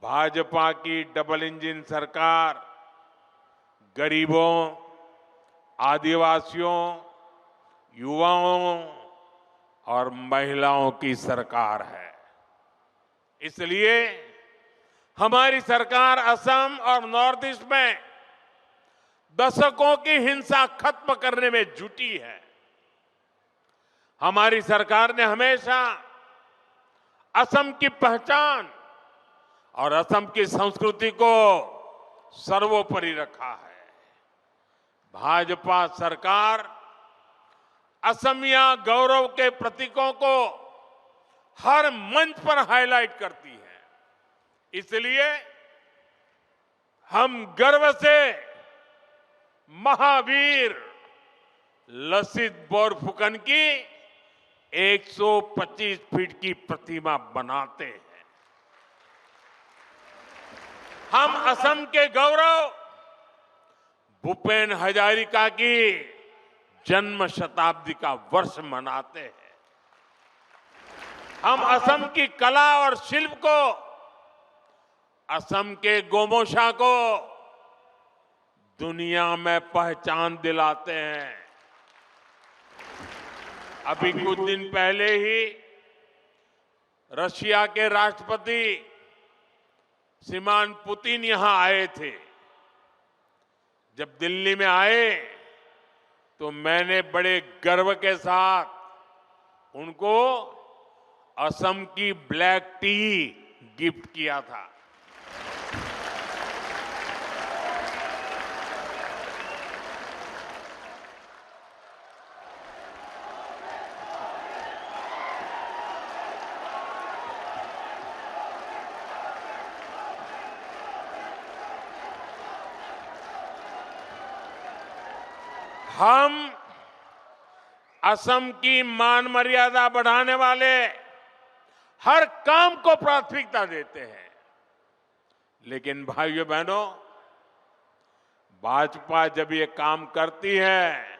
भाजपा की double engine सरकार गरीबों, आदिवासियों, युवाओं और महिलाओं की सरकार है। इसलिए हमारी सरकार असम और नॉर्थ ईस्ट में दशकों की हिंसा खत्म करने में जुटी है। हमारी सरकार ने हमेशा असम की पहचान और असम की संस्कृति को सर्वोपरि रखा है। भाजपा सरकार असमिया गौरव के प्रतीकों को हर मंच पर हाईलाइट करती है। इसलिए हम गर्व से महावीर लसित बोरफुकन की 125 फीट की प्रतिमा बनाते हैं। हम असम के गौरव भूपेन हजारिका की जन्म शताब्दी का वर्ष मनाते हैं। हम असम की कला और शिल्प को, असम के गोमोशा को दुनिया में पहचान दिलाते हैं। अभी कुछ दिन पहले ही रशिया के राष्ट्रपति श्रीमान पुतिन यहां आए थे। जब दिल्ली में आए तो मैंने बड़े गर्व के साथ उनको असम की ब्लैक टी गिफ्ट किया था। हम असम की मान मर्यादा बढ़ाने वाले हर काम को प्राथमिकता देते हैं। लेकिन भाइयों बहनों, भाजपा जब ये काम करती है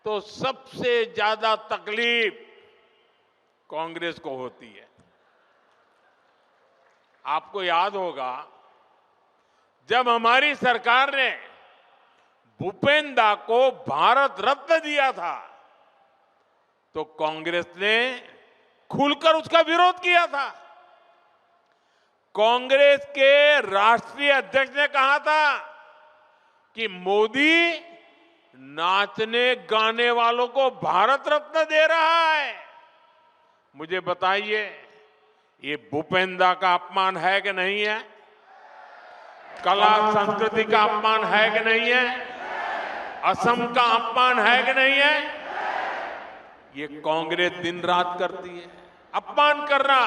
तो सबसे ज्यादा तकलीफ कांग्रेस को होती है। आपको याद होगा जब हमारी सरकार ने भूपेन दा को भारत रत्न दिया था तो कांग्रेस ने खुलकर उसका विरोध किया था। कांग्रेस के राष्ट्रीय अध्यक्ष ने कहा था कि मोदी नाचने गाने वालों को भारत रत्न दे रहा है। मुझे बताइए, ये भूपेन दा का अपमान है कि नहीं है? कला संस्कृति का अपमान है कि नहीं है? असम का अपमान है कि नहीं है? ये कांग्रेस दिन रात करती है, अपमान करना।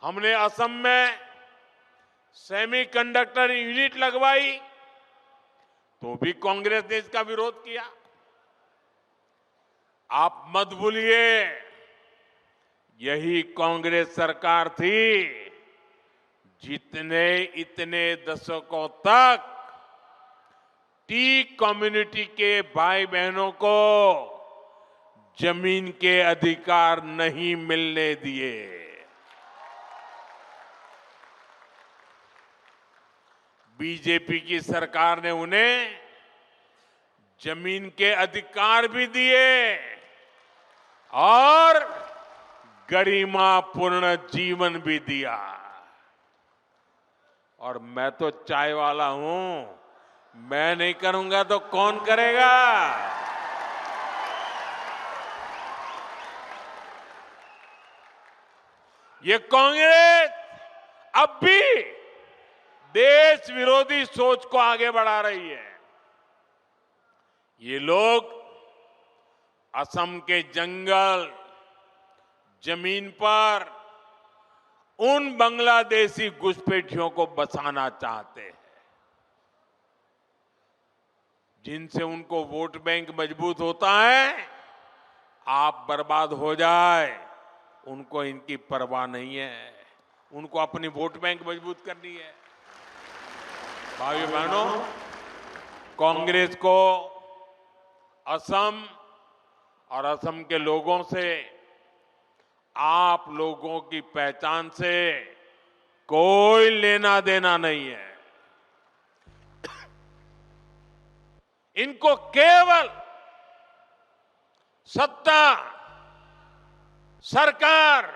हमने असम में सेमीकंडक्टर यूनिट लगवाई तो भी कांग्रेस ने इसका विरोध किया। आप मत भूलिए, यही कांग्रेस सरकार थी जितने इतने दशकों तक टी कम्युनिटी के भाई बहनों को जमीन के अधिकार नहीं मिलने दिए। बीजेपी की सरकार ने उन्हें जमीन के अधिकार भी दिए और गरिमापूर्ण जीवन भी दिया। और मैं तो चाय वाला हूं, मैं नहीं करूंगा तो कौन करेगा? ये कांग्रेस अब भी देश विरोधी सोच को आगे बढ़ा रही है। ये लोग असम के जंगल, जमीन पर उन बांग्लादेशी घुसपैठियों को बसाना चाहते हैं जिनसे उनको वोट बैंक मजबूत होता है। आप बर्बाद हो जाए, उनको इनकी परवाह नहीं है। उनको अपनी वोट बैंक मजबूत करनी है। भाइयों बहनों, कांग्रेस को असम और असम के लोगों से, आप लोगों की पहचान से कोई लेना देना नहीं है। इनको केवल सत्ता, सरकार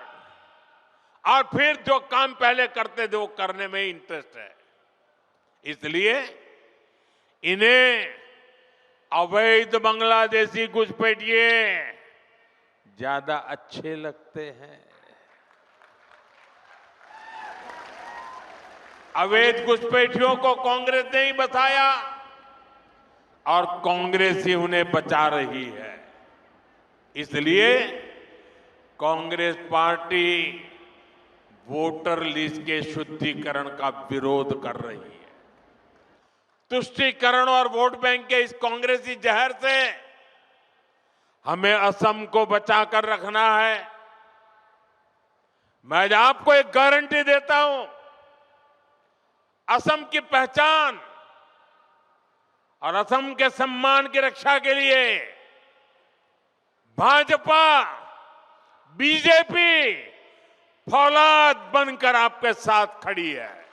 और फिर जो काम पहले करते थे वो करने में इंटरेस्ट है। इसलिए इन्हें अवैध बांग्लादेशी घुसपैठिए ज्यादा अच्छे लगते हैं। अवैध घुसपैठियों को कांग्रेस ने ही बचाया और कांग्रेस ही उन्हें बचा रही है। इसलिए कांग्रेस पार्टी वोटर लिस्ट के शुद्धिकरण का विरोध कर रही है। तुष्टीकरण और वोट बैंक के इस कांग्रेसी जहर से हमें असम को बचाकर रखना है। मैं आपको एक गारंटी देता हूं, असम की पहचान और असम के सम्मान की रक्षा के लिए भाजपा, बीजेपी फौलाद बनकर आपके साथ खड़ी है।